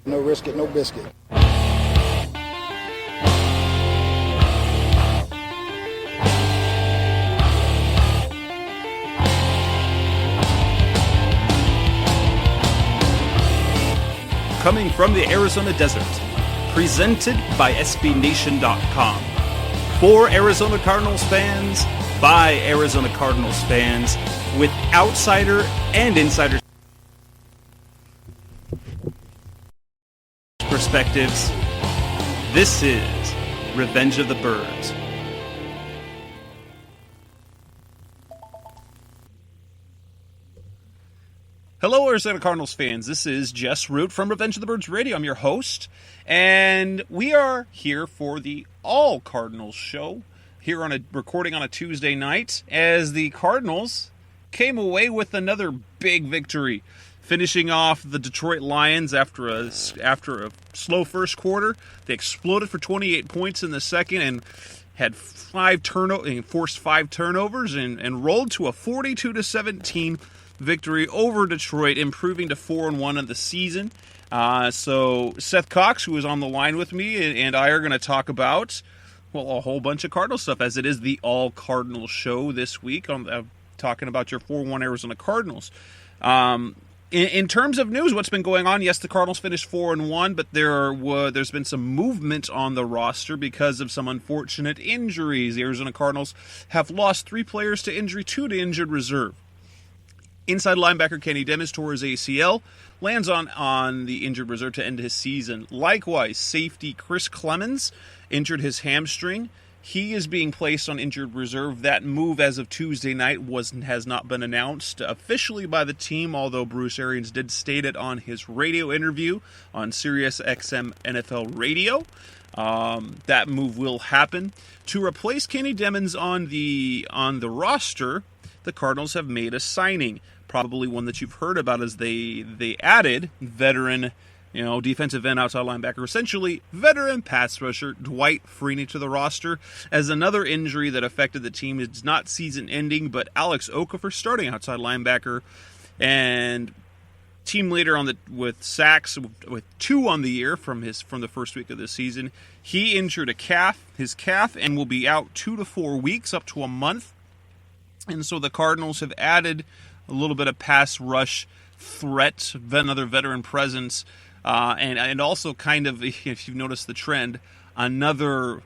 No risk it, no biscuit. Coming from the Arizona desert, presented by SBNation.com. For Arizona Cardinals fans, by Arizona Cardinals fans, with outsider and insider perspectives, this is Revenge of the Birds. Hello, Arizona Cardinals fans. This is Jess from Revenge of the Birds Radio. I'm your host, and we are here for the All Cardinals show, here on a recording on a Tuesday night, as the Cardinals came away with another big victory, finishing off the Detroit Lions after a slow first quarter. They exploded for 28 points in the second and had forced five turnovers and rolled to a 42-17 victory over Detroit, improving to 4-1 in the season. So Seth Cox, who is on the line with me, and I are going to talk about, well, a whole bunch of Cardinal stuff, as it is the All Cardinals show this week. I'm talking about your 4-1 Arizona Cardinals. In terms of news, what's been going on? Yes, the Cardinals finished 4-1, but there's been some movement on the roster because of some unfortunate injuries. The Arizona Cardinals have lost 3 players to injury, 2 to injured reserve. Inside linebacker Kenny Demons tore his ACL, lands on the injured reserve to end his season. Likewise, safety Chris Clemens injured his hamstring. He is being placed on injured reserve. That move, as of Tuesday night, has not been announced officially by the team, although Bruce Arians did state it on his radio interview on Sirius XM NFL Radio. That move will happen. To replace Kenny Demons on the roster, the Cardinals have made a signing, probably one that you've heard about, as they added veteran, defensive end, outside linebacker, essentially veteran pass rusher Dwight Freeney to the roster, as another injury that affected the team is not season-ending, but Alex Okafor, starting outside linebacker and team leader with sacks, with 2 on the year from the first week of the season. He injured his calf, and will be out 2 to 4 weeks, up to a month. And so the Cardinals have added a little bit of pass rush threat, another veteran presence, and also kind of, if you've noticed the trend, another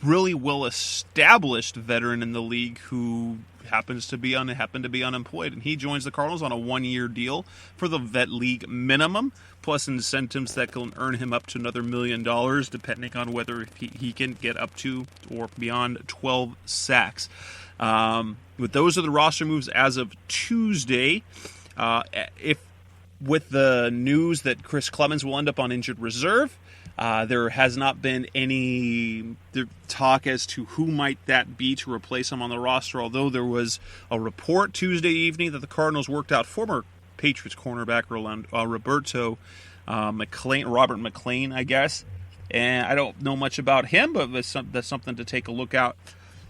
really well-established veteran in the league who happened to be unemployed, and he joins the Cardinals on a 1-year deal for the vet league minimum, plus incentives that can earn him up to another $1 million, depending on whether he can get up to or beyond 12 sacks. But those are the roster moves as of Tuesday. With the news that Chris Clemens will end up on injured reserve, there has not been any talk as to who might that be to replace him on the roster, although there was a report Tuesday evening that the Cardinals worked out former Patriots cornerback Robert McClain, I guess. And I don't know much about him, but that's something to take a look at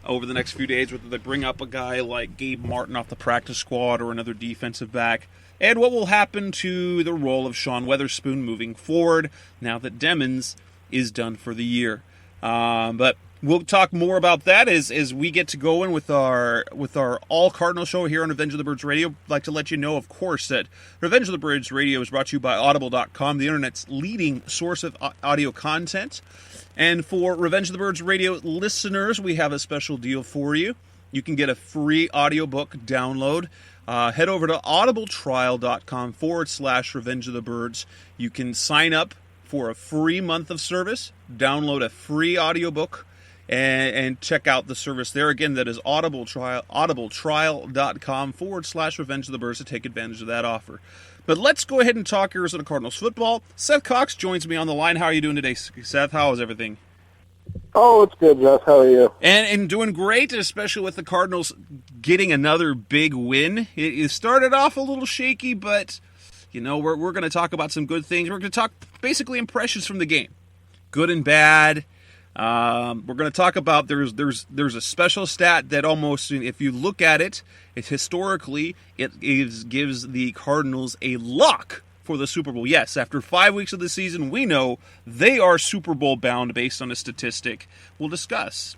over the next few days, whether they bring up a guy like Gabe Martin off the practice squad or another defensive back, and what will happen to the role of Sean Weatherspoon moving forward now that Demons is done for the year. But we'll talk more about that as we get to go in with our All Cardinal show here on Revenge of the Birds Radio. I'd like to let you know, of course, that Revenge of the Birds Radio is brought to you by Audible.com, the internet's leading source of audio content. And for Revenge of the Birds Radio listeners, we have a special deal for you. You can get a free audiobook download. Head over to audibletrial.com/Revenge of the Birds. You can sign up for a free month of service, download a free audiobook, and check out the service there. Again, that is audibletrial.com/Revenge of the Birds to take advantage of that offer. But let's go ahead and talk Arizona Cardinals football. Seth Cox joins me on the line. How are you doing today, Seth? How is everything? Oh, it's good, Jess. How are you? And doing great, especially with the Cardinals getting another big win. It started off a little shaky, but we're going to talk about some good things. We're going to talk basically impressions from the game, good and bad. We're going to talk about there's a special stat that almost, if you look at it, historically, it gives the Cardinals a lock for the Super Bowl. Yes, after 5 weeks of the season, we know they are Super Bowl bound based on a statistic. We'll discuss.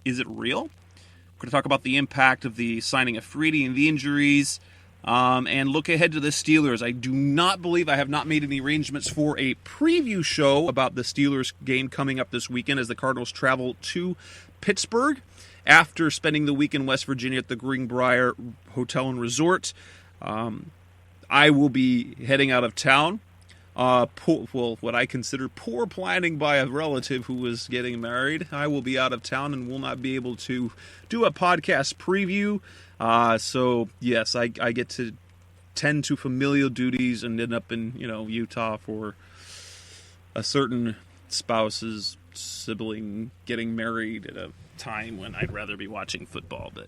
Is it real? We're going to talk about the impact of the signing of Freeney and the injuries, and look ahead to the Steelers. I do not believe I have not made any arrangements for a preview show about the Steelers game coming up this weekend as the Cardinals travel to Pittsburgh after spending the week in West Virginia at the Greenbrier Hotel and Resort. I will be heading out of town. What I consider poor planning by a relative who was getting married. I will be out of town and will not be able to do a podcast preview. So yes, I get to tend to familial duties and end up in Utah for a certain spouse's sibling getting married at a time when I'd rather be watching football. But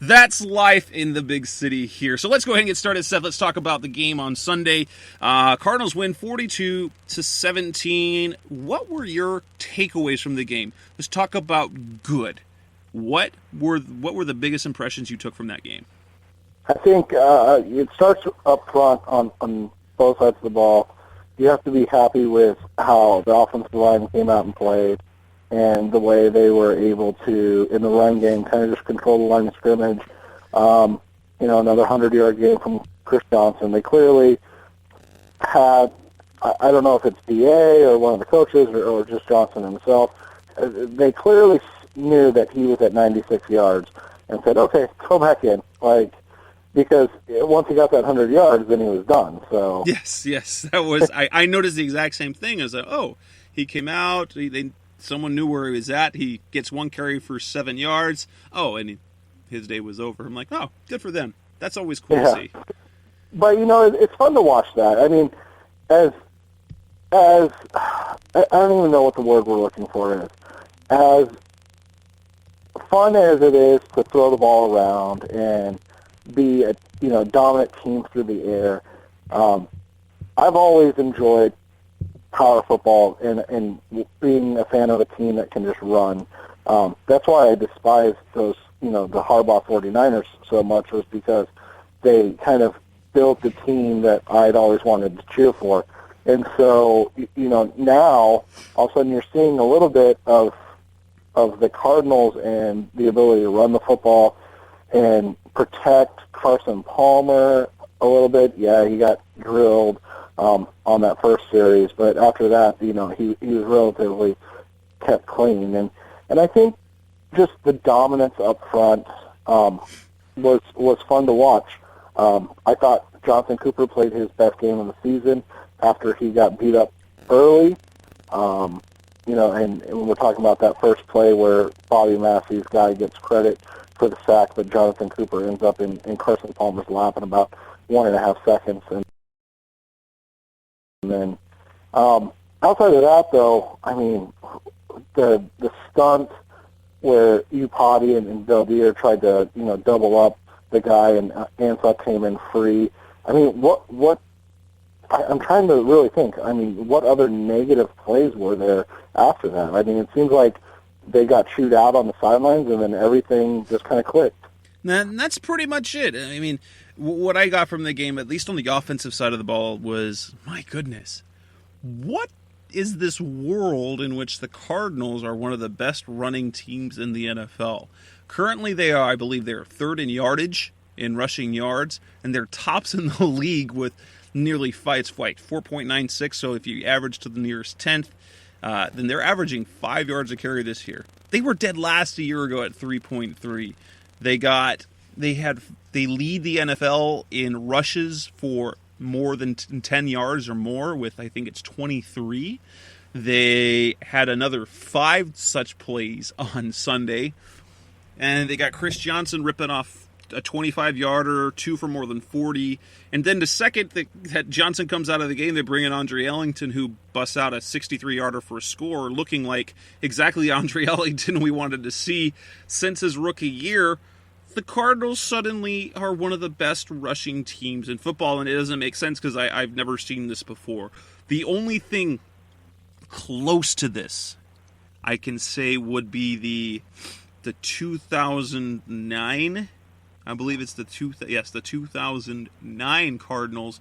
that's life in the big city here. So let's go ahead and get started, Seth. Let's talk about the game on Sunday. Cardinals win 42-17. What were your takeaways from the game? Let's talk about good. What were the biggest impressions you took from that game? I think it starts up front on both sides of the ball. You have to be happy with how the offensive line came out and played, and the way they were able to, in the run game, kind of just control the line of scrimmage. Another 100-yard game from Chris Johnson. They clearly had, I don't know if it's DA or one of the coaches or just Johnson himself, they clearly knew that he was at 96 yards and said, okay, go back in. Because once he got that 100 yards, then he was done. So Yes. That was, I noticed the exact same thing. I was like, he came out, someone knew where he was at. He gets one carry for 7 yards. And his day was over. I'm like, good for them. That's always cool to see. But, it's fun to watch that. I mean, as I don't even know what the word we're looking for is. As fun as it is to throw the ball around and be a dominant team through the air, I've always enjoyed power football and being a fan of a team that can just run. That's why I despise those, the Harbaugh 49ers so much, was because they kind of built the team that I'd always wanted to cheer for. And so, now all of a sudden you're seeing a little bit of the Cardinals and the ability to run the football and protect Carson Palmer a little bit. Yeah, he got drilled on that first series, but after that, he was relatively kept clean, and I think just the dominance up front was fun to watch. I thought Jonathan Cooper played his best game of the season after he got beat up early. And we're talking about that first play where Bobby Massey's guy gets credit for the sack, but Jonathan Cooper ends up in Carson Palmer's lap in about 1.5 seconds. And then outside of that, though, I mean, the stunt where Upati and Beldier tried to, double up the guy and Ansah came in free. I mean, I'm trying to really think. I mean, what other negative plays were there after that? I mean, it seems like they got chewed out on the sidelines, and then everything just kind of clicked. And that's pretty much it. I mean, what I got from the game, at least on the offensive side of the ball, was, my goodness, what is this world in which the Cardinals are one of the best running teams in the NFL? Currently, I believe they're third in yardage, in rushing yards, and they're tops in the league with nearly 4.96. So if you average to the nearest 10th, then they're averaging 5 yards a carry this year. They were dead last a year ago at 3.3. They lead the NFL in rushes for more than 10 yards or more with, I think it's 23. They had another 5 such plays on Sunday, and they got Chris Johnson ripping off a 25-yarder, 2 for more than 40. And then the second that Johnson comes out of the game, they bring in Andre Ellington, who busts out a 63-yarder for a score, looking like exactly Andre Ellington we wanted to see since his rookie year. The Cardinals suddenly are one of the best rushing teams in football, and it doesn't make sense because I've never seen this before. The only thing close to this I can say would be the 2009, I believe it's the 2009 Cardinals,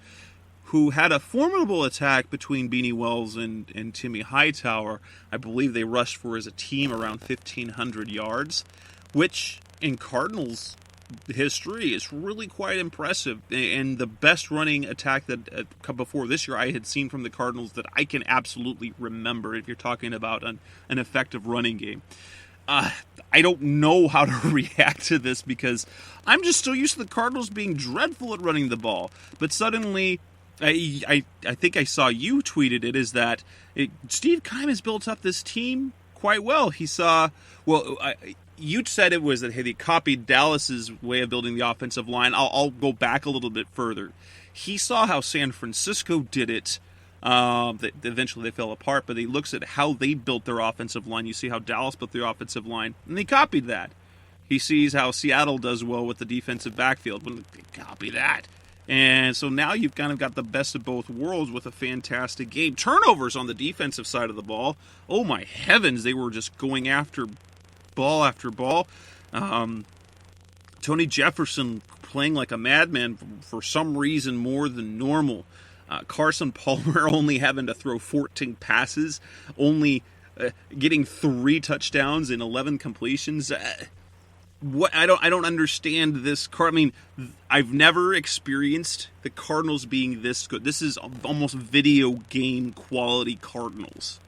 who had a formidable attack between Beanie Wells and Timmy Hightower. I believe they rushed for as a team around 1,500 yards, which in Cardinals history is really quite impressive, and the best running attack that before this year I had seen from the Cardinals that I can absolutely remember, if you're talking about an effective running game. I don't know how to react to this because I'm just so used to the Cardinals being dreadful at running the ball, but suddenly I think I saw you tweeted it, is that Steve Keim has built up this team quite well. He saw, you said it was that, hey, they copied Dallas's way of building the offensive line. I'll go back a little bit further. He saw how San Francisco did it. That eventually they fell apart, but he looks at how they built their offensive line. You see how Dallas built their offensive line, and they copied that. He sees how Seattle does well with the defensive backfield. Well, they copy that. And so now you've kind of got the best of both worlds with a fantastic game. Turnovers on the defensive side of the ball. Oh, my heavens, they were just going after ball after ball. Tony Jefferson playing like a madman for some reason more than normal. Carson Palmer only having to throw 14 passes, only getting 3 touchdowns and 11 completions. I don't understand this. I mean, I've never experienced the Cardinals being this good. This is almost video game quality Cardinals.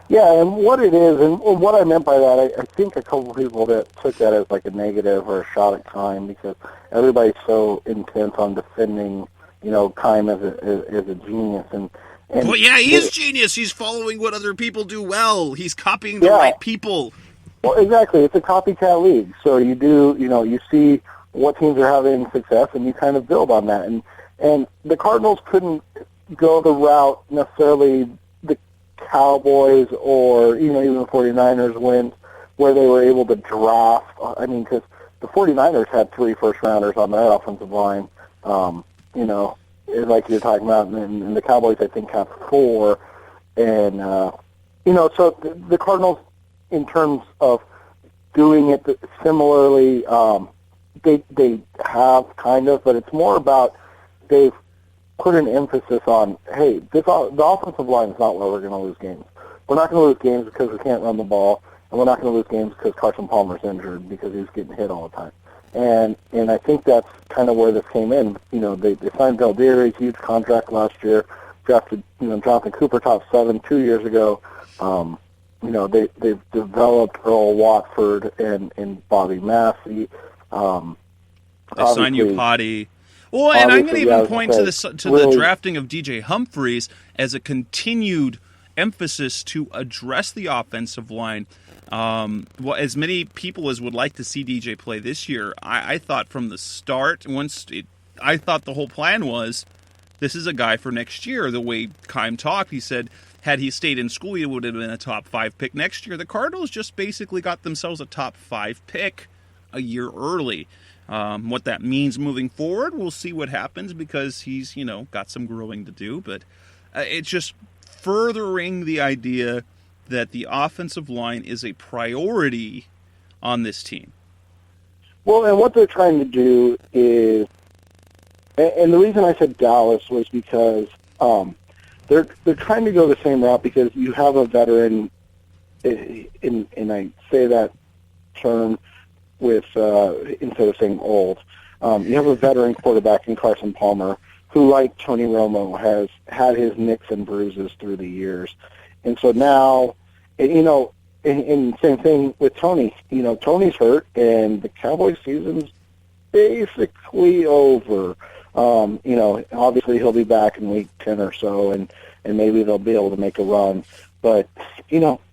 Yeah, and what it is, and what I meant by that, I think a couple of people that took that as like a negative or a shot at Keim, because everybody's so intent on defending, Keim as a genius. And well, yeah, he is genius. He's following what other people do well. He's copying the right people. Well, exactly. It's a copycat league. So you do, you see what teams are having success, and you kind of build on that. And the Cardinals couldn't go the route necessarily the Cowboys or even the 49ers went, where they were able to draft. I mean, because the 49ers had 3 first-rounders on their offensive line, like you're talking about, and the Cowboys, I think, have 4. And, so the Cardinals, in terms of doing it similarly, they have kind of, but it's more about they've put an emphasis on, hey, the offensive line is not where we're going to lose games. We're not going to lose games because we can't run the ball, and we're not going to lose games because Carson Palmer's injured because he's getting hit all the time. And I think that's kind of where this came in. They signed Valdieri's huge contract last year, drafted Jonathan Cooper top 7 2 years ago. They've developed Earl Watford and Bobby Massey. They signed you Potty. Well, and I'm going to even point to the drafting of DJ Humphries as a continued emphasis to address the offensive line. As many people as would like to see DJ play this year, I thought from the start, I thought the whole plan was, this is a guy for next year. The way Keim talked, he said, had he stayed in school, he would have been a top 5 pick next year. The Cardinals just basically got themselves a top 5 pick a year early. What that means moving forward, we'll see what happens, because he's, got some growing to do. But it's just furthering the idea that the offensive line is a priority on this team. Well, and what they're trying to do is, and the reason I said Dallas was because they're trying to go the same route, because you have a veteran, and I say that term with instead of saying old, you have a veteran quarterback in Carson Palmer, who, like Tony Romo, has had his nicks and bruises through the years. And so now, and same thing with Tony. Tony's hurt, and the Cowboys season's basically over. Obviously he'll be back in week 10 or so, and maybe they'll be able to make a run. But,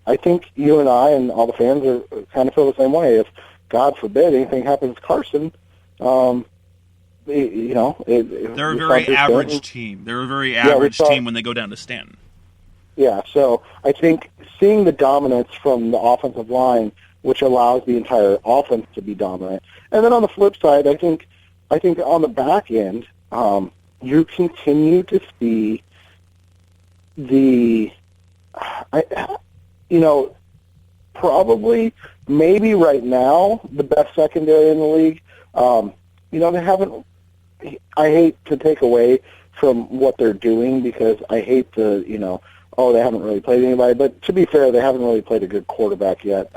I think you and I and all the fans are kind of feel the same way. If, God forbid, anything happens to Carson, they're a very average team. They're a very average team when they go down to Stanton. Yeah, so I think seeing the dominance from the offensive line, which allows the entire offense to be dominant. And then on the flip side, I think on the back end, you continue to see probably, maybe right now, the best secondary in the league. They haven't, I hate to take away from what they're doing, because I hate to, oh, they haven't really played anybody. But to be fair, they haven't really played a good quarterback yet.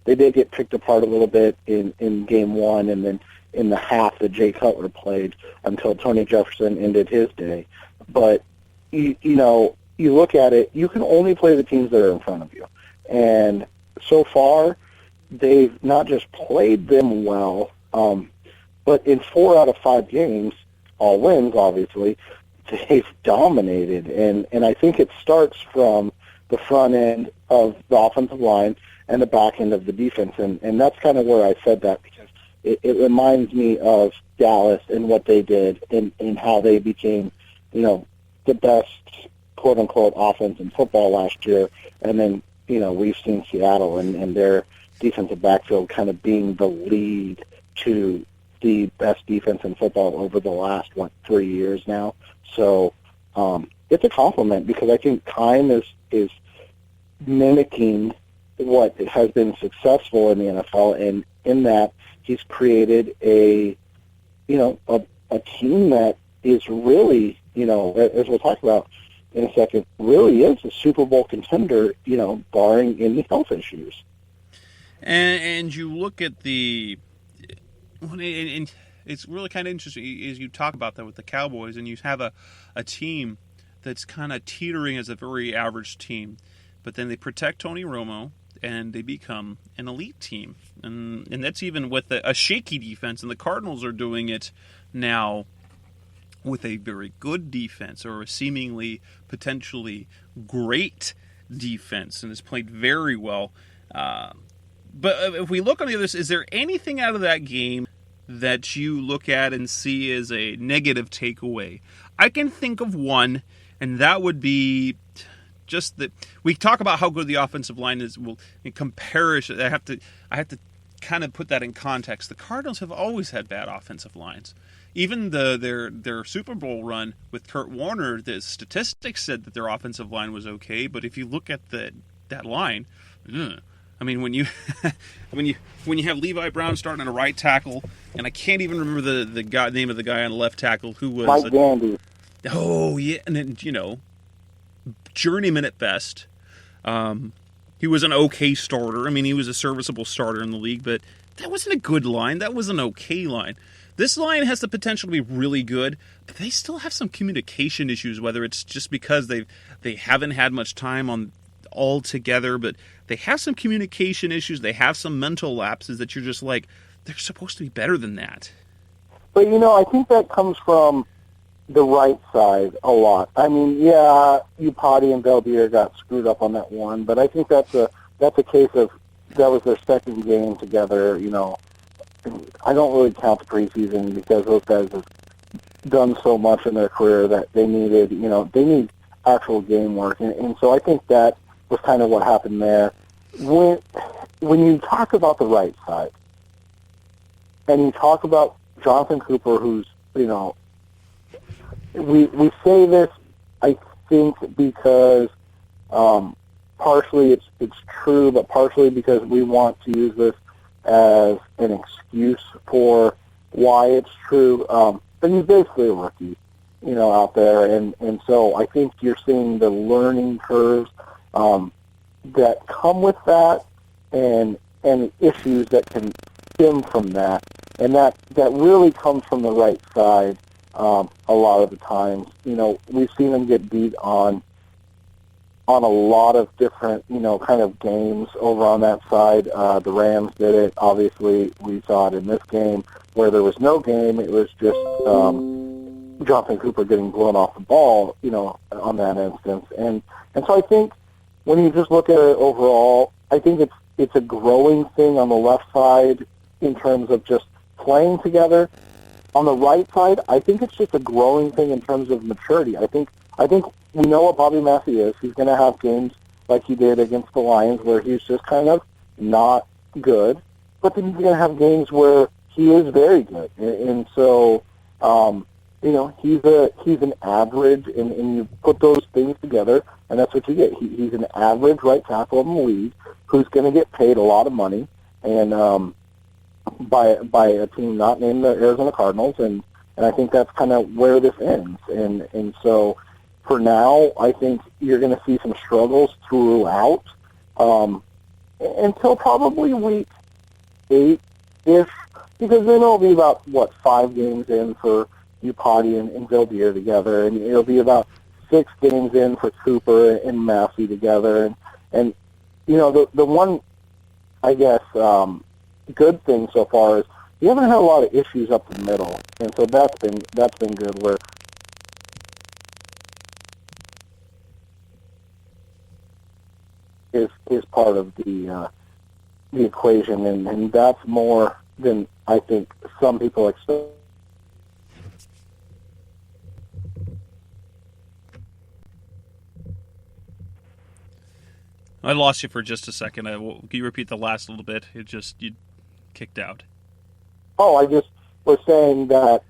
They did get picked apart a little bit in game one, and then in the half that Jay Cutler played until Tony Jefferson ended his day. But, you look at it, you can only play the teams that are in front of you. And so far, they've not just played them well, but in 4 out of 5 games, all wins, obviously, they've dominated. And I think it starts from the front end of the offensive line and the back end of the defense. And that's kind of where I said that, because it reminds me of Dallas and what they did and how they became, the best, quote-unquote, offense in football last year. And then, we've seen Seattle and their defensive backfield kind of being the lead to the best defense in football over the last, 3 years now. So it's a compliment, because I think Kime is mimicking what has been successful in the NFL, and in that he's created a team that is really, as we'll talk about in a second, really is a Super Bowl contender, barring any health issues. And you look at and it's really kind of interesting as you talk about that with the Cowboys, and you have a team that's kind of teetering as a very average team, but then they protect Tony Romo, and they become an elite team. And that's even with a shaky defense, and the Cardinals are doing it now with a very good defense, or a seemingly potentially great defense, and has played very well. But if we look on the others, is there anything out of that game that you look at and see as a negative takeaway? I can think of one, and that would be just that we talk about how good the offensive line is. Well, in comparison, I have to kind of put that in context. The Cardinals have always had bad offensive lines. Even their Super Bowl run with Kurt Warner, the statistics said that their offensive line was okay. But if you look at that line, I mean, when you have Levi Brown starting on a right tackle, and I can't even remember the name of the guy on the left tackle who was Mike Gandy. Oh yeah, and then journeyman at best. He was an okay starter. I mean, he was a serviceable starter in the league, but that wasn't a good line. That was an okay line. This line has the potential to be really good, but they still have some communication issues, whether it's just because they haven't had much time on all together, but they have some communication issues. They have some mental lapses that you're just like, they're supposed to be better than that. But, I think that comes from the right side a lot. I mean, yeah, Upati and Belbier got screwed up on that one, but I think that's a case of that was their second game together. I don't really count the preseason, because those guys have done so much in their career that they needed, they need actual game work, and so I think that was kind of what happened there. When you talk about the right side, and you talk about Jonathan Cooper, who's, we say this, I think, because partially it's true, but partially because we want to use this as an excuse for why it's true. But he's basically a rookie, out there, and so I think you're seeing the learning curves that come with that, and issues that can stem from that, and that really comes from the right side. A lot of the times, we've seen them get beat on a lot of different, kind of games over on that side. The Rams did it. Obviously, we saw it in this game where there was no game. It was just Jonathan Cooper getting blown off the ball, on that instance. And so I think when you just look at it overall, I think it's a growing thing on the left side in terms of just playing together. On the right side, I think it's just a growing thing in terms of maturity. I think we know what Bobby Massey is. He's going to have games like he did against the Lions where he's just kind of not good, but then he's going to have games where he is very good. And so, he's an average, and you put those things together, and that's what you get. He's an average right tackle in the league who's going to get paid a lot of money, and by a team not named the Arizona Cardinals, and And I think that's kind of where this ends. And so for now, I think you're going to see some struggles throughout until probably week 8, if because then it'll be about, 5 games in for Upati and Vildier together, and it'll be about 6 games in for Cooper and Massey together. And the one, I guess, good thing so far is you haven't had a lot of issues up the middle, and so that's been good. Where is part of the equation, and that's more than I think some people expect. I lost you for just a second. Can you repeat the last little bit? You kicked out. Oh, I just was saying that,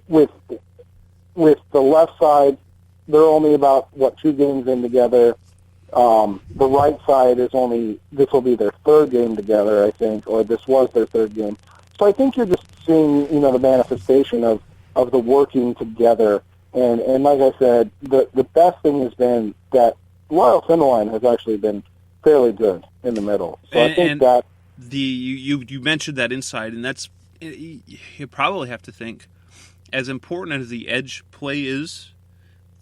with the left side, they're only about, 2 games in together. The right side this will be their 3rd game together, I think, or this was their 3rd game. So I think you're just seeing, the manifestation of the working together. And like I said, the best thing has been that Lyle Finneline has actually been fairly good in the middle. So I think that you mentioned that inside, and that's you probably have to think, as important as the edge play is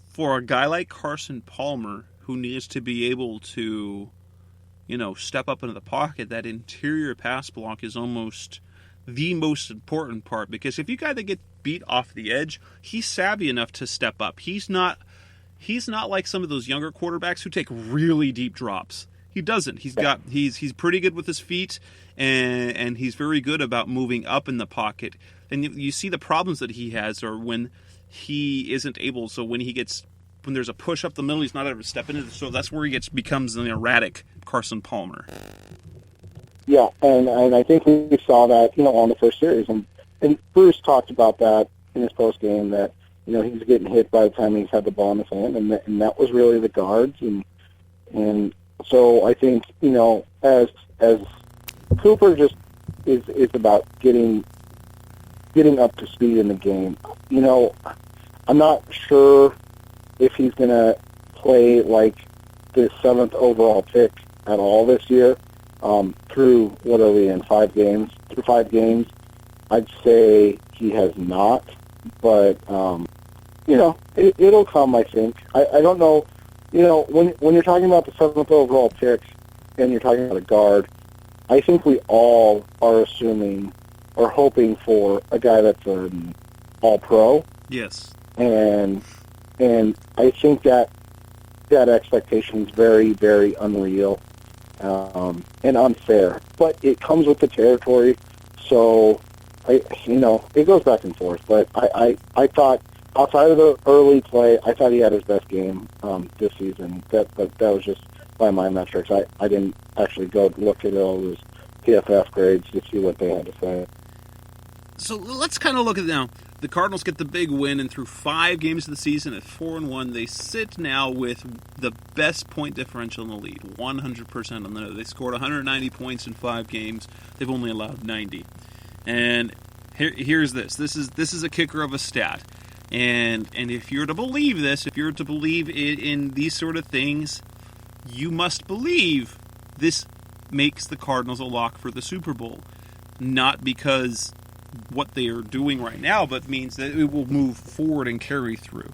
for a guy like Carson Palmer, who needs to be able to, step up into the pocket, that interior pass block is almost the most important part, because if you got to get beat off the edge, he's savvy enough to step up. He's not like some of those younger quarterbacks who take really deep drops. He doesn't. He's pretty good with his feet, and he's very good about moving up in the pocket. And you see the problems that he has, or when he isn't able. So when there's a push up the middle, he's not able to step into it. So that's where he becomes an erratic Carson Palmer. Yeah, and I think we saw that, on the first series, and Bruce talked about that in his post game, that he was getting hit by the time he's had the ball in his hand, and that was really the guards, and so I think as Cooper just is about getting up to speed in the game. I'm not sure if he's going to play like the 7th overall pick at all this year. Through, what are we in, 5 games? Through 5 games, I'd say he has not, but it'll come, I think. I don't know, when you're talking about the 7th overall pick and you're talking about a guard, I think we all are assuming or hoping for a guy that's an all-pro. Yes. And I think that expectation is very, very unreal and unfair. But it comes with the territory, so it goes back and forth. But I thought, outside of the early play, I thought he had his best game this season. But that was just by my metrics. I didn't actually go look at all those PFF grades to see what they had to say. So let's kind of look at it now. The Cardinals get the big win, and through 5 games of the season at 4-1, they sit now with the best point differential in the league, 100% on the. They scored 190 points in 5 games. They've only allowed 90. And here's this. This is a kicker of a stat. And if you're to believe this, if you're to believe in these sort of things, you must believe this makes the Cardinals a lock for the Super Bowl. Not because what they are doing right now, but means that it will move forward and carry through.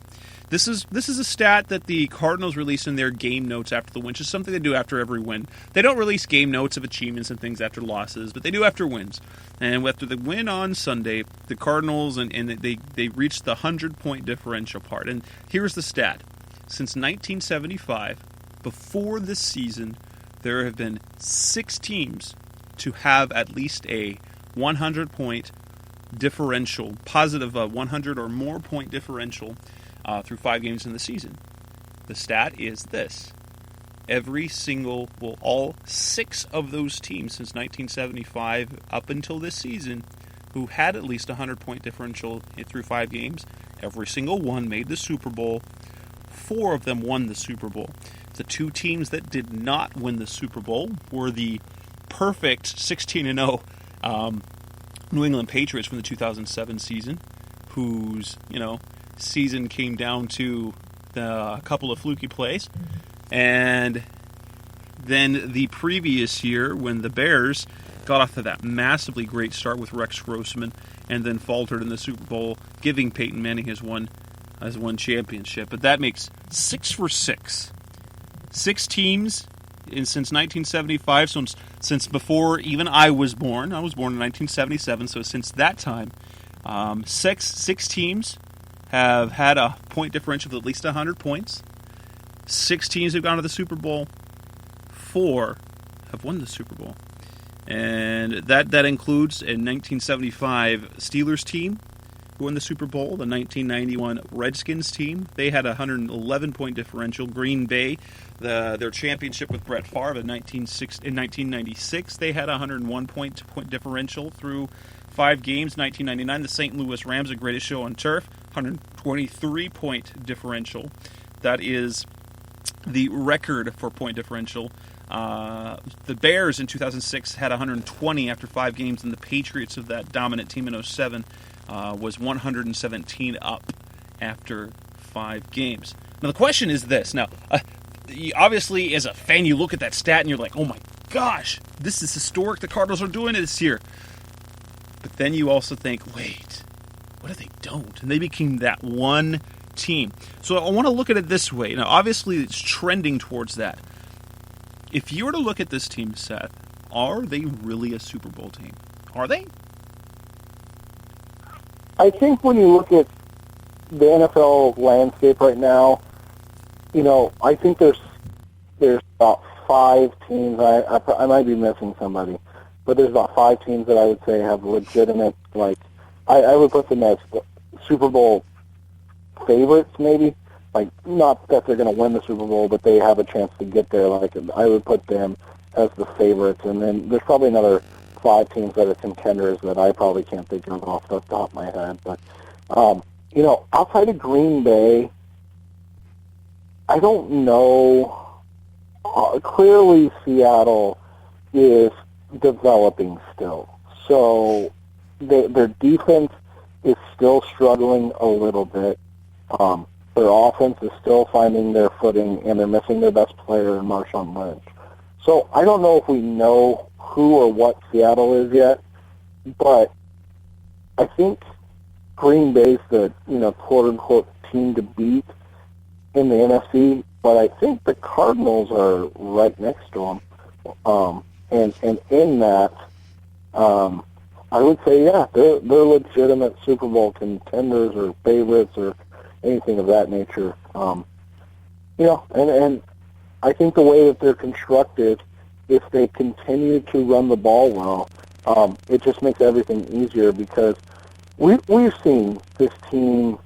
This is a stat that the Cardinals release in their game notes after the win, which is something they do after every win. They don't release game notes of achievements and things after losses, but they do after wins. And after the win on Sunday, the Cardinals and they reached the 100-point differential part. And here's the stat. Since 1975, before this season, there have been 6 teams to have at least a 100-point differential, positive 100 or more point differential through 5 games in the season. The stat is this. All 6 of those teams since 1975 up until this season who had at least a 100-point differential through 5 games, every single one made the Super Bowl. 4 of them won the Super Bowl. The 2 teams that did not win the Super Bowl were the perfect 16-0 New England Patriots from the 2007 season, whose, season came down to a couple of fluky plays. And then the previous year, when the Bears got off to that massively great start with Rex Grossman and then faltered in the Super Bowl, giving Peyton Manning his one championship. But that makes 6 for 6. 6 teams since 1975, so since before even I was born. I was born in 1977, so since that time, six teams have had a point differential of at least 100 points. 6 teams have gone to the Super Bowl. 4 have won the Super Bowl. And that includes a 1975 Steelers team who won the Super Bowl, the 1991 Redskins team. They had a 111-point differential. Green Bay, their championship with Brett Favre in 1996, they had a 101-point differential through 5 games. 1999, the St. Louis Rams, the greatest show on turf, 123-point differential. That is the record for point differential. The Bears in 2006 had 120 after 5 games, and the Patriots of that dominant team in 2007 was 117 up after 5 games. Now the question is this. Now, obviously as a fan you look at that stat and you're like, oh my gosh, this is historic, the Cardinals are doing it this year. But then you also think, wait, what if they don't? And they became that one team. So I want to look at it this way. Now obviously it's trending towards that. If you were to look at this team, Seth, are they really a Super Bowl team? Are they? I think when you look at the NFL landscape right now, I think there's about 5 teams. I might be missing somebody, but there's about 5 teams that I would say have legitimate, I would put them as Super Bowl favorites, maybe. Not that they're going to win the Super Bowl, but they have a chance to get there. I would put them as the favorites, and then there's probably another 5 teams that are contenders that I probably can't think of off the top of my head. But, outside of Green Bay, I don't know. Clearly, Seattle is developing still. So their defense is still struggling a little bit. Their offense is still finding their footing, and they're missing their best player in Marshawn Lynch. So I don't know if we know who or what Seattle is yet, but I think Green Bay's the, quote-unquote team to beat in the NFC, but I think the Cardinals are right next to them. And in that, I would say, yeah, they're legitimate Super Bowl contenders or favorites or anything of that nature. And I think the way that they're constructed, if they continue to run the ball well, it just makes everything easier because we've seen this team,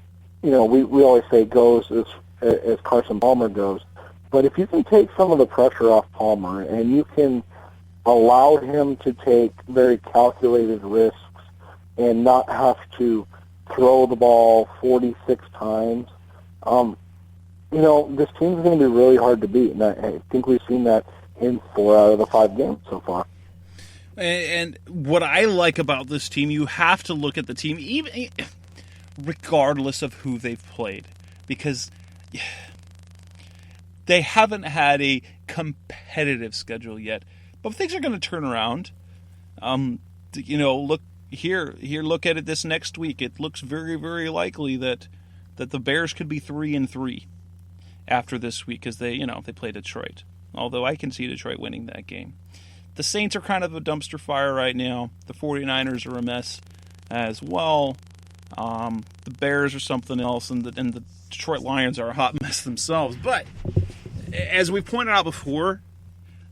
we always say goes as Carson Palmer goes, but if you can take some of the pressure off Palmer and you can allow him to take very calculated risks and not have to throw the ball 46 times, this team's going to be really hard to beat. And I think we've seen that in 4 out of the 5 games so far. And what I like about this team, you have to look at the team, even regardless of who they've played, because they haven't had a competitive schedule yet. But things are going to turn around. Look here. Look at it this next week. It looks very, very likely that the Bears could be 3-3 after this week, because they play Detroit. Although I can see Detroit winning that game. The Saints are kind of a dumpster fire right now. The 49ers are a mess as well. The Bears are something else, and the Detroit Lions are a hot mess themselves. But as we pointed out before,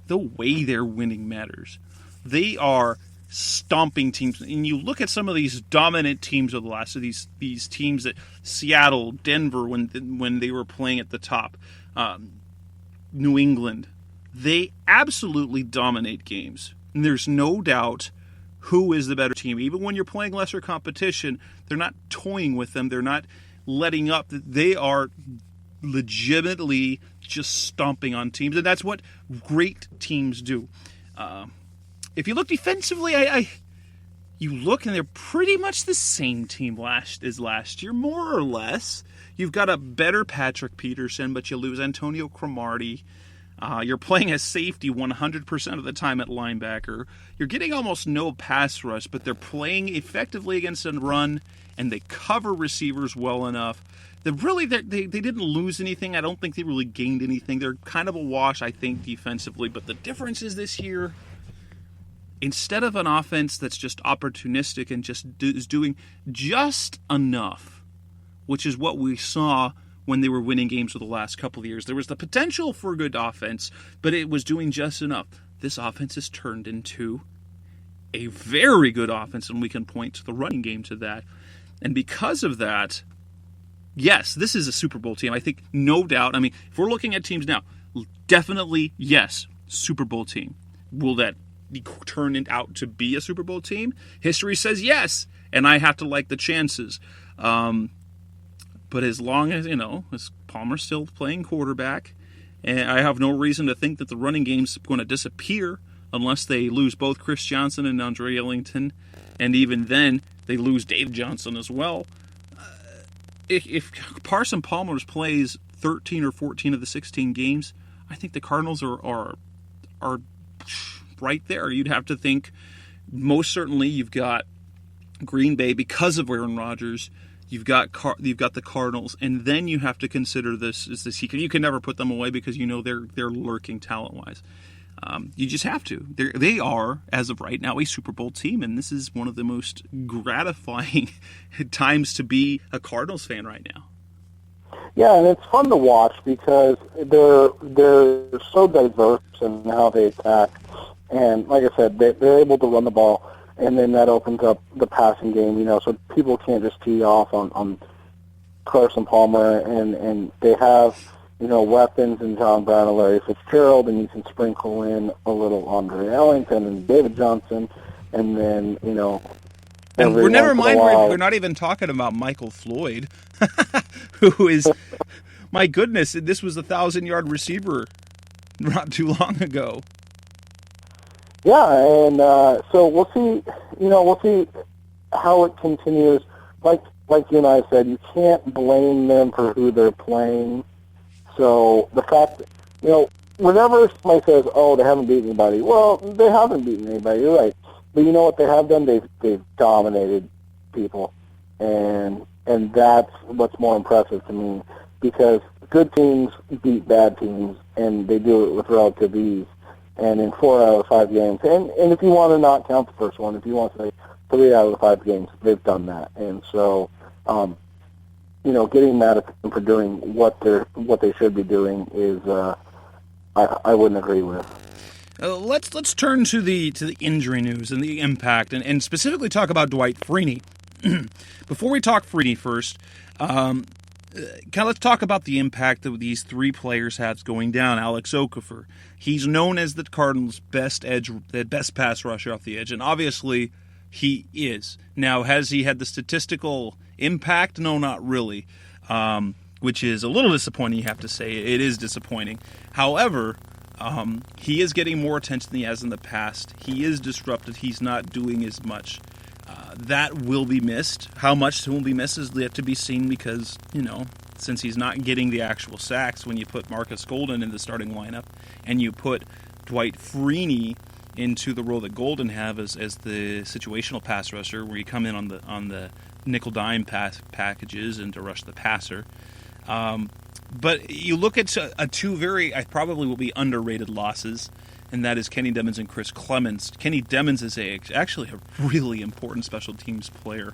the way they're winning matters. They are stomping teams, and you look at some of these dominant teams of the last of these teams that Seattle, Denver, when they were playing at the top, New England, they absolutely dominate games. And there's no doubt who is the better team. Even when you're playing lesser competition, they're not toying with them. They're not letting up. They are legitimately just stomping on teams, and that's what great teams do. If you look defensively, you look and they're pretty much the same team as last year, more or less. You've got a better Patrick Peterson, but you lose Antonio Cromartie. You're playing a safety 100% of the time at linebacker. You're getting almost no pass rush, but they're playing effectively against a run, and they cover receivers well enough. They didn't lose anything. I don't think they really gained anything. They're kind of a wash, I think, defensively. But the difference is this year, instead of an offense that's just opportunistic and just is doing just enough, which is what we saw when they were winning games for the last couple of years. There was the potential for a good offense, but it was doing just enough. This offense has turned into a very good offense, and we can point to the running game to that. And because of that, yes, this is a Super Bowl team. I think, no doubt. I mean, if we're looking at teams now, definitely, yes, Super Bowl team. Will that turn it out to be a Super Bowl team? History says yes, and I have to like the chances. But as long as, as Palmer's still playing quarterback, and I have no reason to think that the running game's going to disappear unless they lose both Chris Johnson and Andre Ellington, and even then, they lose Dave Johnson as well. If Carson Palmer plays 13 or 14 of the 16 games, I think the Cardinals are right there. You'd have to think, most certainly, you've got Green Bay because of Aaron Rodgers. You've got the Cardinals, and then you have to consider this. You can never put them away because they're lurking talent-wise. You just have to. They are, as of right now, a Super Bowl team, and this is one of the most gratifying times to be a Cardinals fan right now. Yeah, and it's fun to watch because they're so diverse in how they attack, and like I said, they're able to run the ball. And then that opens up the passing game, so people can't just tee off on Carson Palmer, and they have, weapons in John Brown and Larry Fitzgerald, and you can sprinkle in a little Andre Ellington and David Johnson, and then, and we're not even talking about Michael Floyd, who is, my goodness, this was a 1,000-yard receiver not too long ago. Yeah, and so we'll see how it continues. Like you and I said, you can't blame them for who they're playing. So the fact that, whenever somebody says, "Oh, they haven't beaten anybody," well, they haven't beaten anybody. You're right, but you know what they have done? They've dominated people, and that's what's more impressive to me, because good teams beat bad teams, and they do it with relative ease. And in 4 out of the 5 games, and if you want to not count the first one, if you want to say 3 out of the 5 games, they've done that. And so, getting mad at them for doing what they should be doing is, I wouldn't agree with. Let's turn to the injury news and the impact, and specifically talk about Dwight Freeney. Before we talk Freeney first, let's talk about the impact that these 3 players have going down. Alex Okafor, he's known as the Cardinals' best pass rusher off the edge, and obviously he is. Now, has he had the statistical impact? No, not really, which is a little disappointing, you have to say. It is disappointing. However, he is getting more attention than he has in the past. He is disrupted. He's not doing as much. That will be missed. How much will be missed is yet to be seen because, since he's not getting the actual sacks, when you put Marcus Golden in the starting lineup and you put Dwight Freeney into the role that Golden have as the situational pass rusher, where you come in on the nickel dime pass packages and to rush the passer. But you look at two I probably will be underrated losses, and that is Kenny Demmons and Chris Clemens. Kenny Demmons is actually a really important special teams player.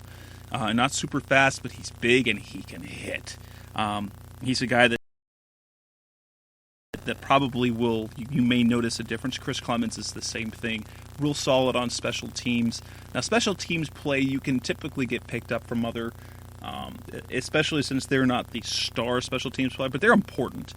Not super fast, but he's big and he can hit. He's a guy that probably will, you may notice a difference. Chris Clemens is the same thing. Real solid on special teams. Now, special teams play, you can typically get picked up from other, especially since they're not the star special teams player, but they're important.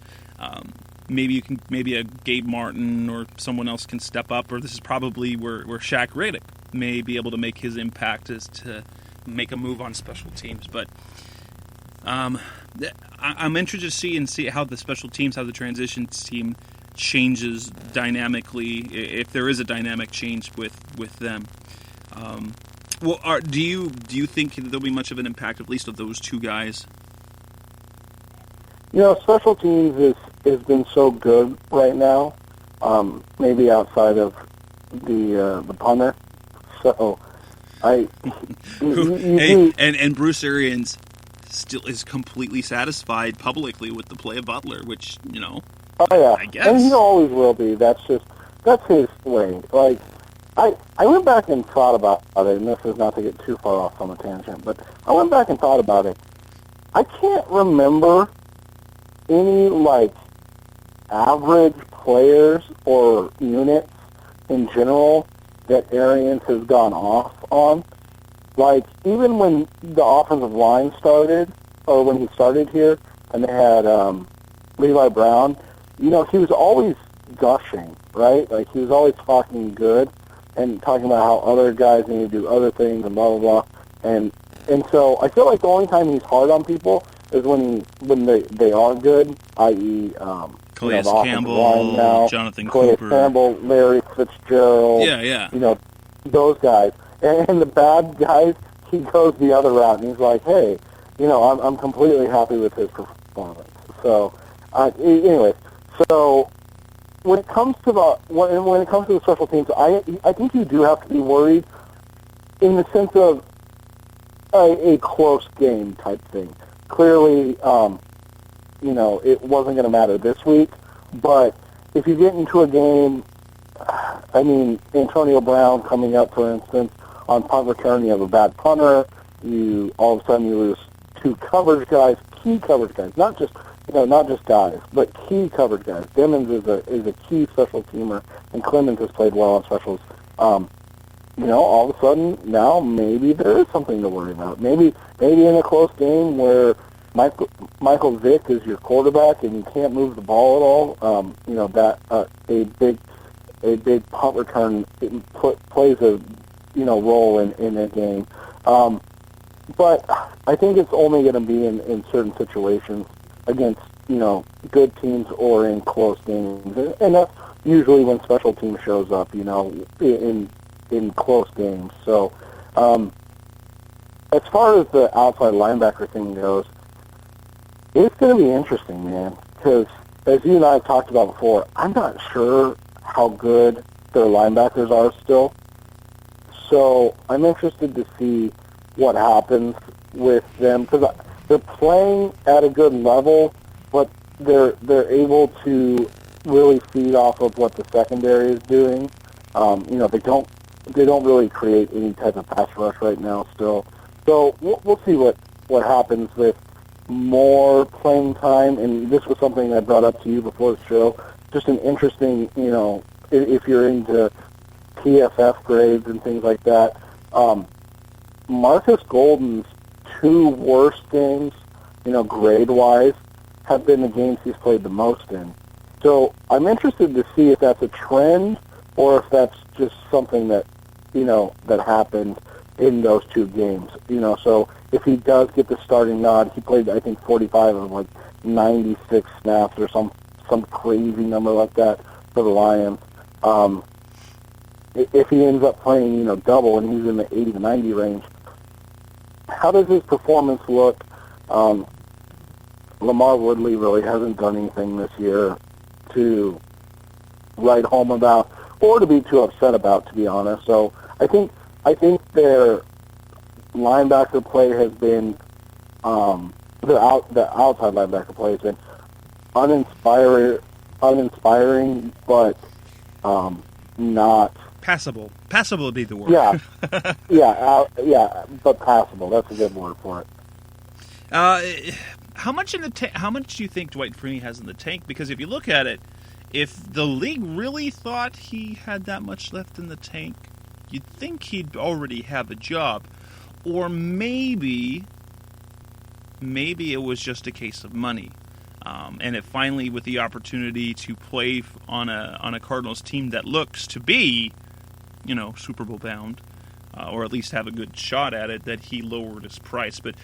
Maybe a Gabe Martin or someone else can step up, or this is probably where Shaq Radick may be able to make his impact, is to make a move on special teams. But I'm interested to see how the special teams, how the transitions team changes dynamically, if there is a dynamic change with them. Well, do you think there'll be much of an impact, at least of those two guys? Special teams has been so good right now. Maybe outside of the punter. So and Bruce Arians still is completely satisfied publicly with the play of Butler, which Oh yeah, I guess. And he always will be. That's his way. Like I went back and thought about it, and this is not to get too far off on a tangent, but I went back and thought about it. I can't remember any average players or units in general that Arians has gone off on. Like, even when the offensive line started, or when he started here, and they had Levi Brown, he was always gushing, right? Like, he was always talking good and talking about how other guys need to do other things and blah, blah, blah. And so I feel like the only time he's hard on people is when they are good, i.e., Calais the Campbell, now, Jonathan Calais Cooper. Campbell, Larry Fitzgerald. Yeah. Those guys. And the bad guys, he goes the other route, and he's like, hey, I'm completely happy with his performance. So, anyway, so when it comes to the special teams, I think you do have to be worried in the sense of a close game type thing. Clearly, it wasn't going to matter this week, but if you get into a game, Antonio Brown coming up, for instance, on punt return, you have a bad punter, all of a sudden you lose two coverage guys, key coverage guys, not just guys, but key coverage guys. Demons is a key special teamer, and Clemens has played well on specials. All of a sudden now maybe there is something to worry about. Maybe in a close game where Michael Vick is your quarterback and you can't move the ball at all. A big punt return plays a role in a game. But I think it's only going to be in certain situations against good teams or in close games, and that's usually when special team shows up. In close games. So as far as the outside linebacker thing goes, it's going to be interesting, man, because as you and I have talked about before, I'm not sure how good their linebackers are still. So I'm interested to see what happens with them, because they're playing at a good level, but they're able to really feed off of what the secondary is doing. They don't really create any type of pass rush right now still. So we'll see what happens with more playing time. And this was something I brought up to you before the show. Just an interesting, if you're into PFF grades and things like that, Marcus Golden's two worst games, grade-wise, have been the games he's played the most in. So I'm interested to see if that's a trend or if that's just something that that happened in those two games. So if he does get the starting nod, he played, I think, 45 of 96 snaps or some crazy number like that for the Lions. If he ends up playing, double and he's in the 80 to 90 range, how does his performance look? Lamar Woodley really hasn't done anything this year to write home about or to be too upset about, to be honest. So I think their linebacker play has been the outside linebacker play has been uninspiring, but not passable. Passable would be the word. Yeah, but passable. That's a good word for it. How much do you think Dwight Freeney has in the tank? Because if you look at it, if the league really thought he had that much left in the tank, you'd think he'd already have a job. Or maybe it was just a case of money. And it finally, with the opportunity to play on a Cardinals team that looks to be, Super Bowl bound, or at least have a good shot at it, that he lowered his price. But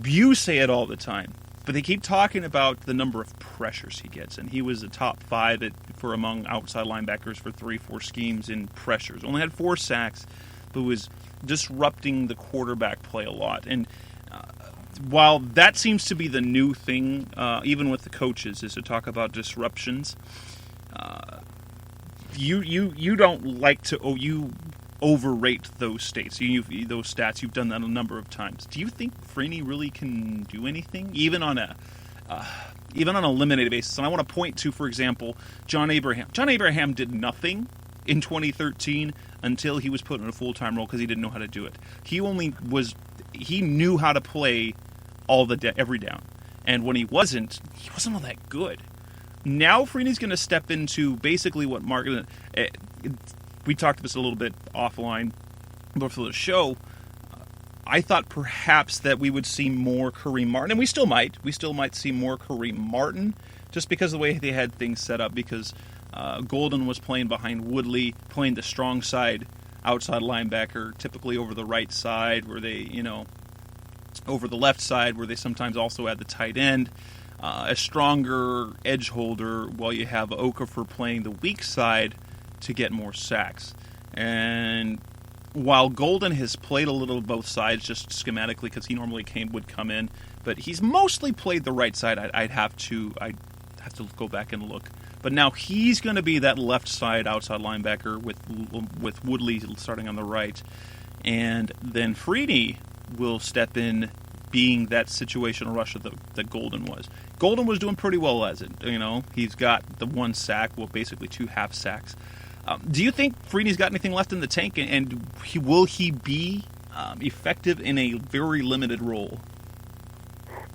you say it all the time. But they keep talking about the number of pressures he gets, and he was the top 5 for among outside linebackers for 3-4 schemes in pressures. Only had 4 sacks, but was disrupting the quarterback play a lot. And while that seems to be the new thing, even with the coaches, is to talk about disruptions, you don't like to you overrate those stats. Those stats. You've done that a number of times. Do you think Freeney really can do anything, even on a limited basis? And I want to point to, for example, John Abraham. John Abraham did nothing in 2013 until he was put in a full-time role because he didn't know how to do it. He knew how to play every down, and when he wasn't all that good. Now Freeney's going to step into basically what Mark. We talked this a little bit offline before the show. I thought perhaps that we would see more Kareem Martin, and we still might. We still might see more Kareem Martin just because of the way they had things set up, because Golden was playing behind Woodley, playing the strong side outside linebacker, typically over the right side, where they, over the left side, where they sometimes also had the tight end, a stronger edge holder, while you have Okafor playing the weak side to get more sacks. And while Golden has played a little of both sides, just schematically, because he normally would come in, but he's mostly played the right side. I'd have to go back and look. But now he's going to be that left side outside linebacker with Woodley starting on the right, and then Freeney will step in, being that situational rusher that Golden was. Golden was doing pretty well as it. He's got the 1 sack, well, basically 2 half sacks. Do you think Freeney's got anything left in the tank, and will he be effective in a very limited role?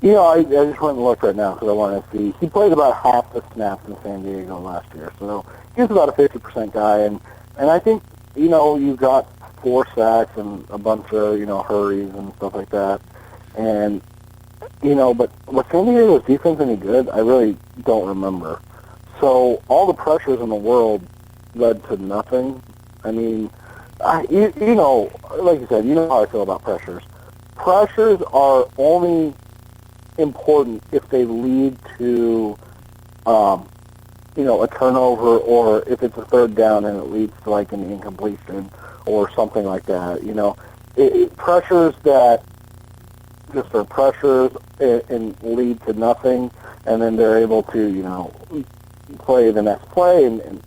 I just went and looked right now because I wanted to see. He played about half the snaps in San Diego last year, so he was about a 50% guy. And I think, you got 4 sacks and a bunch of, hurries and stuff like that. And, but was San Diego's defense any good? I really don't remember. So all the pressures in the world led to nothing. I mean, like you said, how I feel about pressures. Pressures are only important if they lead to, a turnover, or if it's a 3rd down and it leads to like an incompletion or something like that. Pressures that just are pressures and lead to nothing, and then they're able to, play the next play, and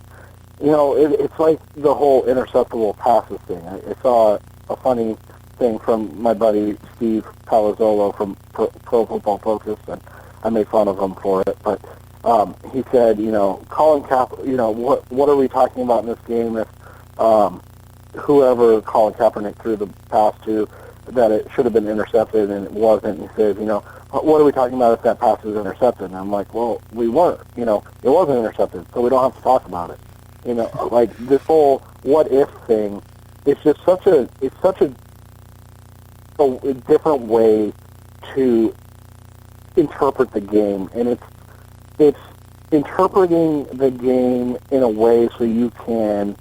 it's like the whole interceptable passes thing. I saw a funny thing from my buddy Steve Palazzolo from Pro Football Focus, and I made fun of him for it. But he said, Colin what are we talking about in this game if whoever Colin Kaepernick threw the pass to, that it should have been intercepted and it wasn't? And he says, what are we talking about if that pass is intercepted? And I'm like, well, we weren't. It wasn't intercepted, so we don't have to talk about it. Like this whole what if thing, it's just such a different way to interpret the game, and it's interpreting the game in a way so you can,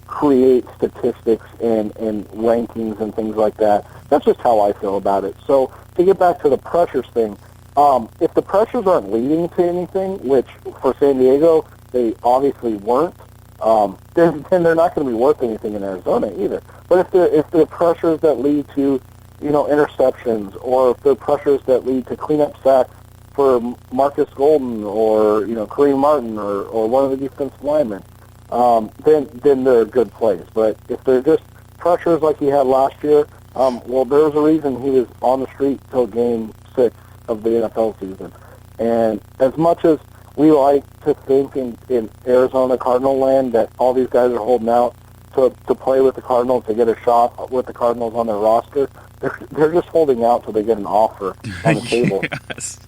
create statistics and rankings and things like that. That's just how I feel about it. So to get back to the pressures thing, if the pressures aren't leading to anything, which for San Diego they obviously weren't, then they're not going to be worth anything in Arizona either. But if they're pressures that lead to, interceptions, or if they're pressures that lead to cleanup sacks for Marcus Golden or, Kareem Martin or one of the defensive linemen, then they're good plays. But if they're just pressures like he had last year, well, there's a reason he was on the street till Game 6 of the NFL season. And as much as we like to think in Arizona Cardinal land that all these guys are holding out to play with the Cardinals, to get a shot with the Cardinals on their roster, they're just holding out till they get an offer on the table. Yes.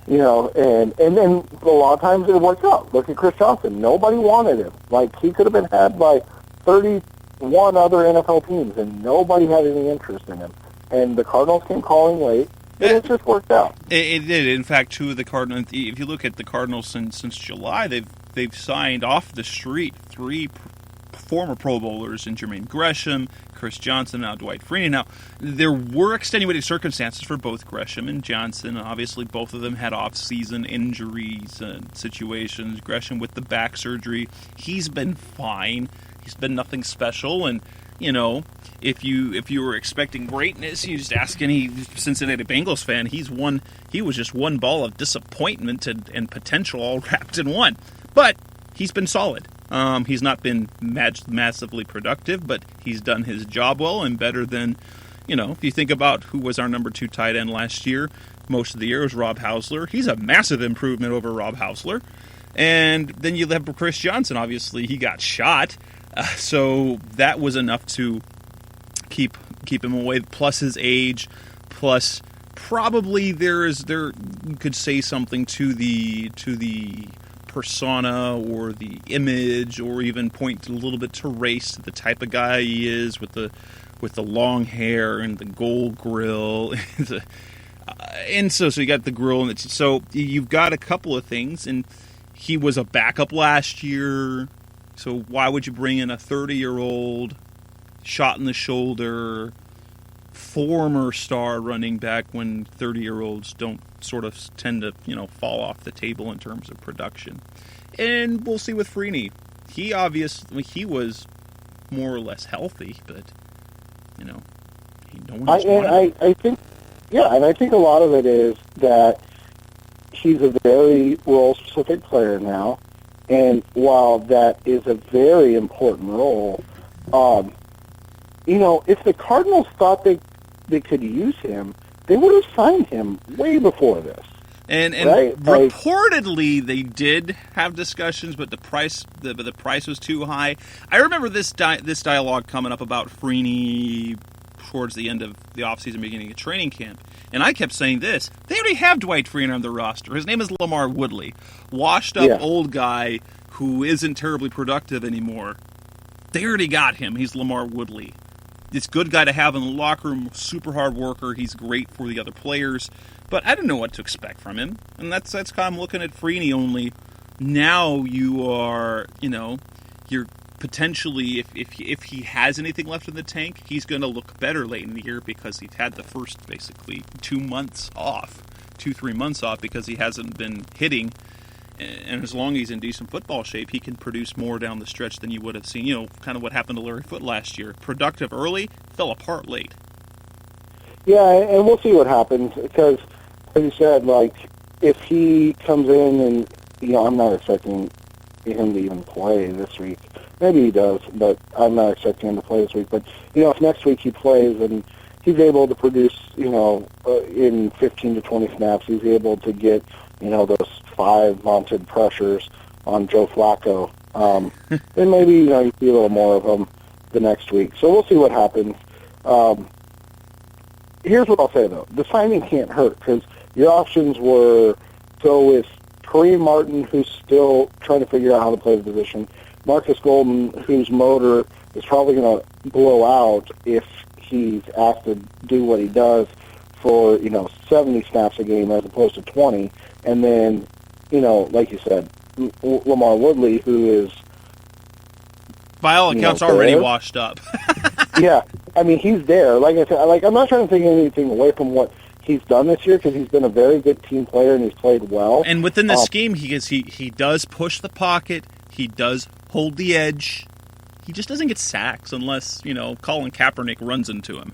And then a lot of times it worked out. Look at Chris Johnson. Nobody wanted him. Like, he could have been had by 31 other NFL teams, and nobody had any interest in him. And the Cardinals came calling late, and it just worked out. It did. In fact, 2 of the Cardinals, if you look at the Cardinals since July, they've signed off the street 3 former Pro Bowlers in Jermaine Gresham, Chris Johnson, now Dwight Freeney. Now, there were extenuating circumstances for both Gresham and Johnson. Obviously, both of them had off-season injuries and situations. Gresham with the back surgery, he's been fine. He's been nothing special, and if you were expecting greatness, you just ask any Cincinnati Bengals fan. He was just one ball of disappointment and potential all wrapped in one. But he's been solid. He's not been massively productive, but he's done his job well and better than, if you think about who was our number 2 tight end last year, most of the year was Rob Hausler. He's a massive improvement over Rob Hausler. And then you have Chris Johnson. Obviously, he got shot. So that was enough to keep him away. Plus his age, plus probably you could say something to the persona or the image, or even point a little bit to race, to the type of guy he is with the long hair and the gold grill. And so you got the grill, and so you've got a couple of things. And he was a backup last year. So why would you bring in a 30-year-old, shot in the shoulder, former star running back when 30-year-olds don't sort of tend to, fall off the table in terms of production? And we'll see with Freeney. He was more or less healthy, but, no one I think, and I think a lot of it is that he's a very role-specific player now. And while that is a very important role, if the Cardinals thought they could use him, they would have signed him way before this. And right? Reportedly they did have discussions, but the price was too high. I remember this dialogue coming up about Freeney towards the end of the offseason, beginning of training camp. And I kept saying this: they already have Dwight Freeney on the roster. His name is Lamar Woodley, washed up old guy who isn't terribly productive anymore. They already got him. He's Lamar Woodley. It's a good guy to have in the locker room, super hard worker. He's great for the other players. But I didn't know what to expect from him. And that's kind of, I'm looking at Freeney only. Now you are, you're potentially, if he has anything left in the tank, he's going to look better late in the year because he's had the first, basically, 3 months off because he hasn't been hitting. And as long as he's in decent football shape, he can produce more down the stretch than you would have seen. Kind of what happened to Larry Foote last year. Productive early, fell apart late. Yeah, and we'll see what happens because, as you said, if he comes in and, I'm not expecting him to even play this week. Maybe he does, but I'm not expecting him to play this week. But, if next week he plays and he's able to produce, in 15 to 20 snaps, he's able to get, those 5 mounted pressures on Joe Flacco, then maybe, you see a little more of him the next week. So we'll see what happens. Here's what I'll say, though. The signing can't hurt because your options were go with Kareem Martin, who's still trying to figure out how to play the position, Marcus Golden, whose motor is probably going to blow out if he's asked to do what he does for, 70 snaps a game as opposed to 20, and then, like you said, Lamar Woodley, who is... by all accounts, already washed up. Yeah, I mean, he's there. Like I said, I'm not trying to take anything away from what he's done this year because he's been a very good team player and he's played well. And within the scheme, he does push the pocket. He does hold the edge. He just doesn't get sacks unless, Colin Kaepernick runs into him.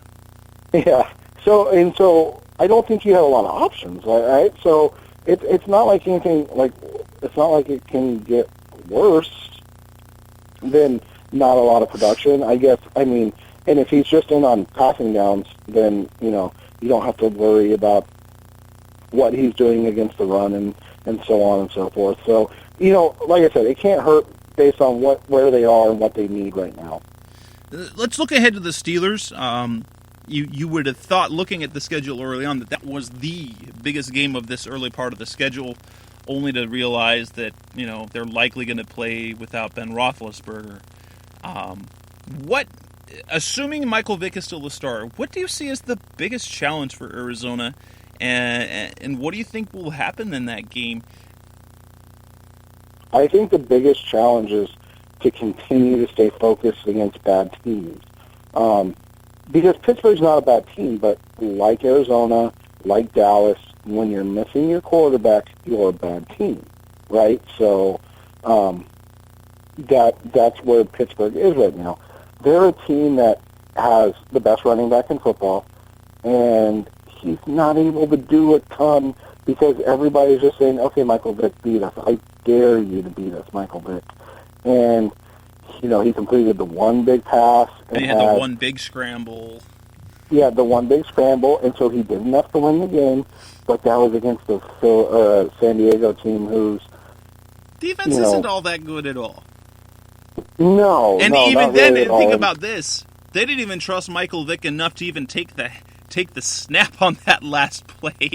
Yeah. So I don't think you have a lot of options, right? So it's not like anything, it's not like it can get worse than not a lot of production, I guess. I mean, and if he's just in on passing downs, then, you don't have to worry about what he's doing against the run and so on and so forth. So, like I said, it can't hurt based on where they are and what they need right now. Let's look ahead to the Steelers. You would have thought, looking at the schedule early on, that was the biggest game of this early part of the schedule, only to realize that, they're likely going to play without Ben Roethlisberger. Assuming Michael Vick is still the star, what do you see as the biggest challenge for Arizona, and what do you think will happen in that game? I think the biggest challenge is to continue to stay focused against bad teams. Because Pittsburgh's not a bad team, but like Arizona, like Dallas, when you're missing your quarterback, you're a bad team, right? So that's where Pittsburgh is right now. They're a team that has the best running back in football, and he's not able to do a ton because everybody's just saying, okay, Michael Vick, beat us. I dare you to beat us, Michael Vick. And, he completed the one big pass. And he had the one big scramble. Yeah, the one big scramble, and so he did enough to win the game, but that was against the San Diego team whose defense isn't all that good at all. No, and no, even not then, really think about this: they didn't even trust Michael Vick enough to even take the snap on that last play.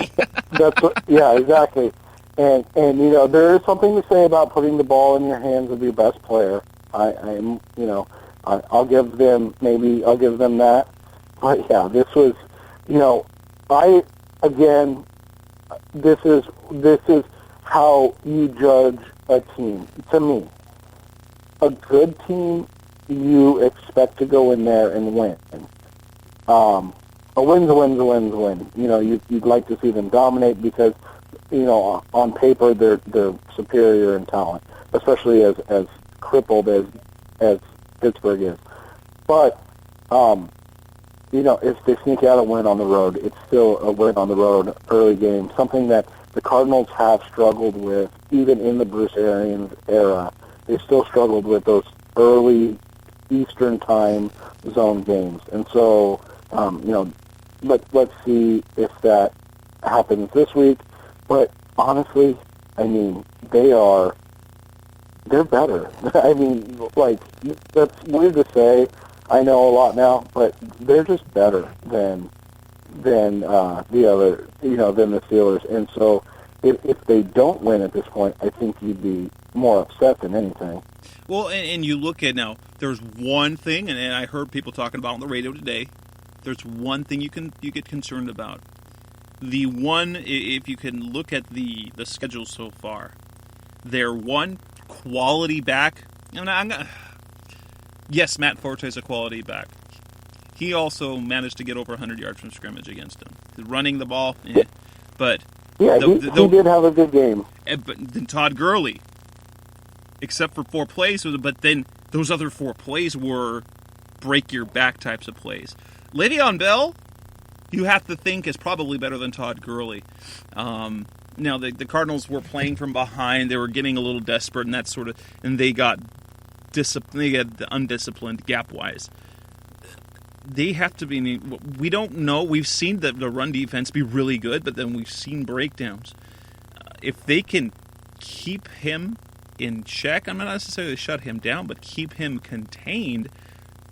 Yeah, exactly. And there is something to say about putting the ball in your hands of your best player. I'll give them that. But yeah, this was, this is how you judge a team. To me, a good team, you expect to go in there and win. A win's a win's a win's a win. You'd like to see them dominate because, on paper they're superior in talent, especially as crippled as Pittsburgh is. But if they sneak out a win on the road, it's still a win on the road, early game, something that the Cardinals have struggled with, even in the Bruce Arians era. They still struggled with those early Eastern time zone games. And so, let's see if that happens this week. But honestly, they're better. That's weird to say. I know a lot now, but they're just better than the Steelers. And so if they don't win at this point, I think you'd be more upset than anything. Well, and you look at now, there's one thing, and I heard people talking about on the radio today, there's one thing you get concerned about. The one, if you can look at the schedule so far, they're one quality back, and yes, Matt Forte's a quality back. He also managed to get over 100 yards from scrimmage against him. Running the ball, but yeah, he did have a good game. But then Todd Gurley, except for 4 plays, but then those other 4 plays were break your back types of plays. Le'Veon Bell, you have to think is probably better than Todd Gurley. Now the Cardinals were playing from behind; they were getting a little desperate, and that and they got undisciplined gap-wise. They have to be. We don't know. We've seen the run defense be really good, but then we've seen breakdowns. If they can keep him in check, I'm not necessarily shut him down, but keep him contained,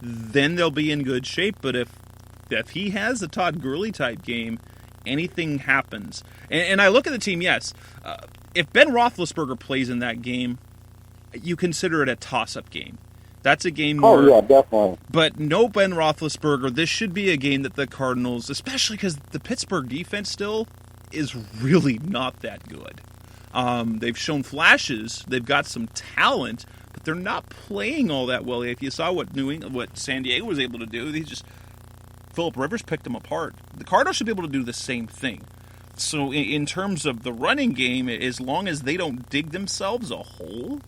then they'll be in good shape. But if he has a Todd Gurley type game, anything happens. And I look at the team. Yes, if Ben Roethlisberger plays in that game, you consider it a toss-up game. That's a game where... Oh, yeah, definitely. But no Ben Roethlisberger. This should be a game that the Cardinals, especially because the Pittsburgh defense still is really not that good. They've shown flashes. They've got some talent, but they're not playing all that well. If you saw what San Diego was able to do, Phillip Rivers picked them apart. The Cardinals should be able to do the same thing. So in terms of the running game, as long as they don't dig themselves a hole,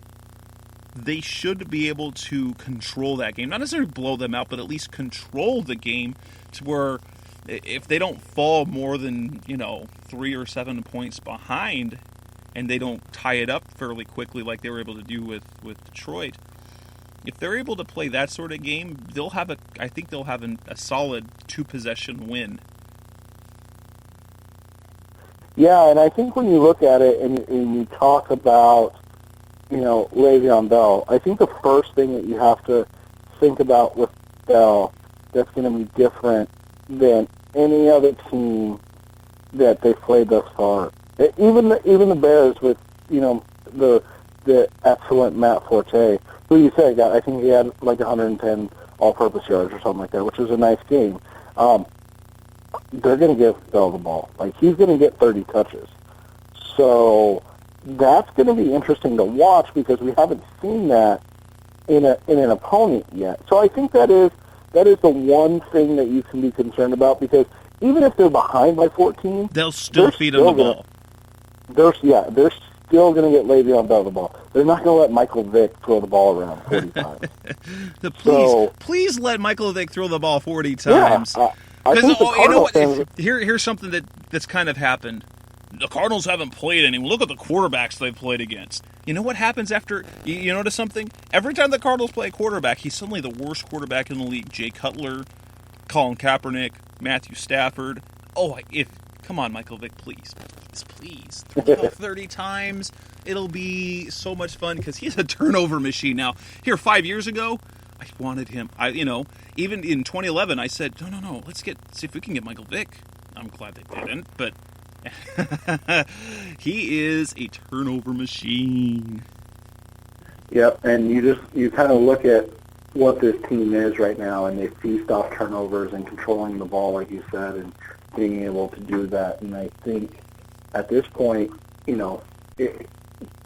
they should be able to control that game. Not necessarily blow them out, but at least control the game to where if they don't fall more than 3 or 7 points behind and they don't tie it up fairly quickly like they were able to do with Detroit, if they're able to play that sort of game, I think they'll have a solid 2-possession win. Yeah, and I think when you look at it and you talk about, Le'Veon Bell, I think the first thing that you have to think about with Bell that's going to be different than any other team that they've played thus far. Even the Bears with, the excellent Matt Forte, who you said, I think he had like 110 all-purpose yards or something like that, which was a nice game. They're going to give Bell the ball. Like, he's going to get 30 touches. So that's going to be interesting to watch because we haven't seen that in an opponent yet. So I think that is the one thing that you can be concerned about, because even if they're behind by 14, they'll still feed them the ball. They're still going to get Le'Veon Bell the ball. They're not going to let Michael Vick throw the ball around 40 times. Please let Michael Vick throw the ball 40 times. Yeah, I think you know what? Here's something that's kind of happened. The Cardinals haven't played anyone. Look at the quarterbacks they've played against. You know what happens after? You notice something? Every time the Cardinals play a quarterback, he's suddenly the worst quarterback in the league. Jay Cutler, Colin Kaepernick, Matthew Stafford. Come on, Michael Vick, please. Throw the ball 30 times. It'll be so much fun because he's a turnover machine now. Here, 5 years ago, I wanted him. Even in 2011, I said, no, see if we can get Michael Vick. I'm glad they didn't, but he is a turnover machine. Yep, and you kind of look at what this team is right now, and they feast off turnovers and controlling the ball, like you said, and being able to do that. And I think at this point, the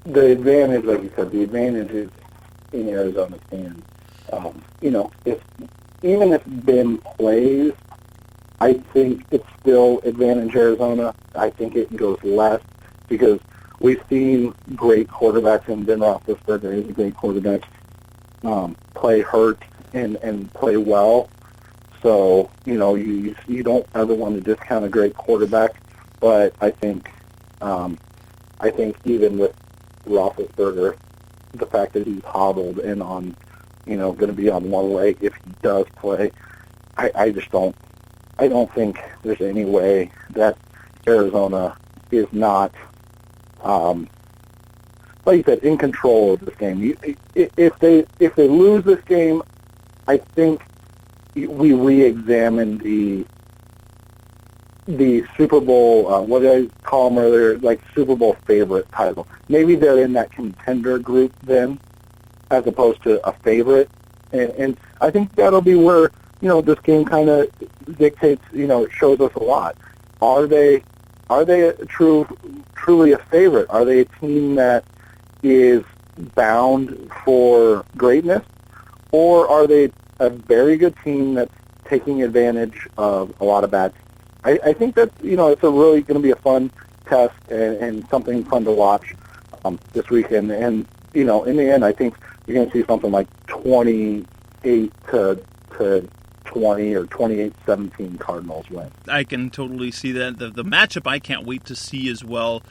advantage, like you said, the advantage is in Arizona's hands. If Ben plays, I think it's still advantage Arizona. I think it goes less because we've seen great quarterbacks, and Ben Roethlisberger is a great quarterback, play hurt and play well. So, you don't ever want to discount a great quarterback, but I think even with Roethlisberger, the fact that he's hobbled and on, going to be on one leg if he does play, I don't think there's any way that Arizona is not, like you said, in control of this game. If they lose this game, I think we re-examine the Super Bowl, what did I call them earlier, like Super Bowl favorite title. Maybe they're in that contender group then, as opposed to a favorite. And I think that'll be where, this game kind of dictates, it shows us a lot. Are they truly a favorite? Are they a team that is bound for greatness? Or are they a very good team that's taking advantage of a lot of bad teams? I think that, it's really going to be a fun test and something fun to watch this weekend. And, in the end, I think you're going to see something like 28 to 20 or 28-17 Cardinals win. I can totally see that. The matchup I can't wait to see as well.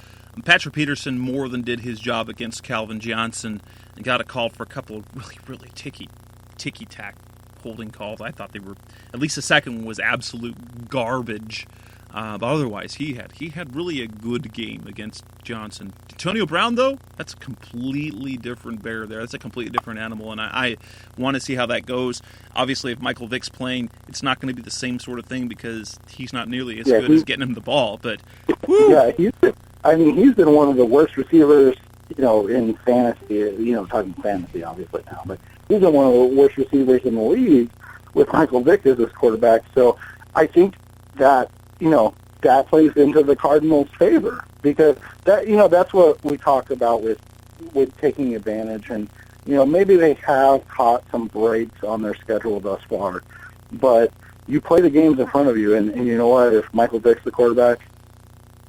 Patrick Peterson more than did his job against Calvin Johnson and got a call for a couple of really ticky-tack holding calls. I thought they were, at least the second one was absolute garbage. But otherwise, he had really a good game against Johnson. Antonio Brown, though, that's a completely different bear there. That's a completely different animal, and I want to see how that goes. Obviously, if Michael Vick's playing, it's not going to be the same sort of thing because he's not nearly as good as getting him the ball. But woo! Yeah, he's been one of the worst receivers, in fantasy. Talking fantasy, obviously now, but he's been one of the worst receivers in the league with Michael Vick as his quarterback. So I think that that plays into the Cardinals' favor because that's what we talk about with taking advantage. And, maybe they have caught some breaks on their schedule thus far, but you play the games in front of you, and you know what? If Michael Vick's the quarterback,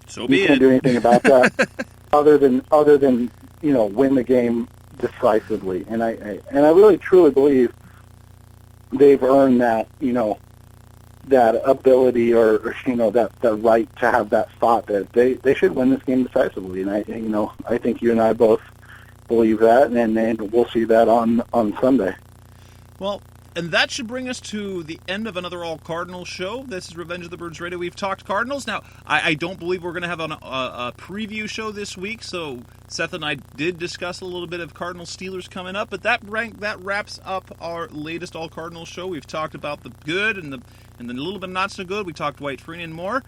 so be you can't do anything about that other than win the game decisively. And I really truly believe they've earned that, that ability or that right to have that thought that they should win this game decisively. And I think you and I both believe that, and we'll see that on Sunday. Well, and that should bring us to the end of another All Cardinals show. This is Revenge of the Birds Radio. We've talked Cardinals. Now, I don't believe we're going to have a preview show this week, so Seth and I did discuss a little bit of Cardinals-Steelers coming up, but that wraps up our latest All Cardinals show. We've talked about the good and the little bit not so good. We talked Dwight Freeney and more.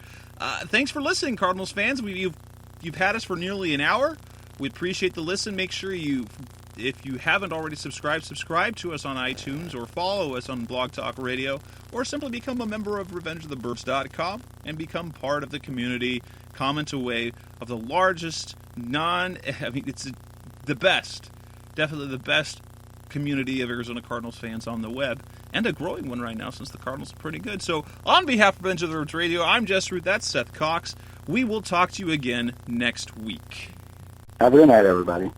Thanks for listening, Cardinals fans. You've had us for nearly an hour. We appreciate the listen. Make sure if you haven't already subscribe to us on iTunes or follow us on Blog Talk Radio, or simply become a member of RevengeOfTheBirds.com and become part of the community. Comment away of the largest it's the best, definitely the best community of Arizona Cardinals fans on the web, and a growing one right now since the Cardinals are pretty good. So on behalf of Revenge of the Birds Radio, I'm Jess Root, that's Seth Cox. We will talk to you again next week. Have a good night, everybody.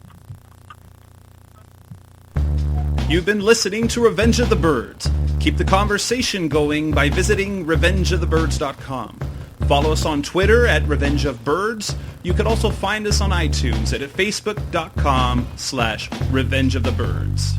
You've been listening to Revenge of the Birds. Keep the conversation going by visiting revengeofthebirds.com. Follow us on Twitter at Revenge of Birds. You can also find us on iTunes at facebook.com/Revenge of the Birds.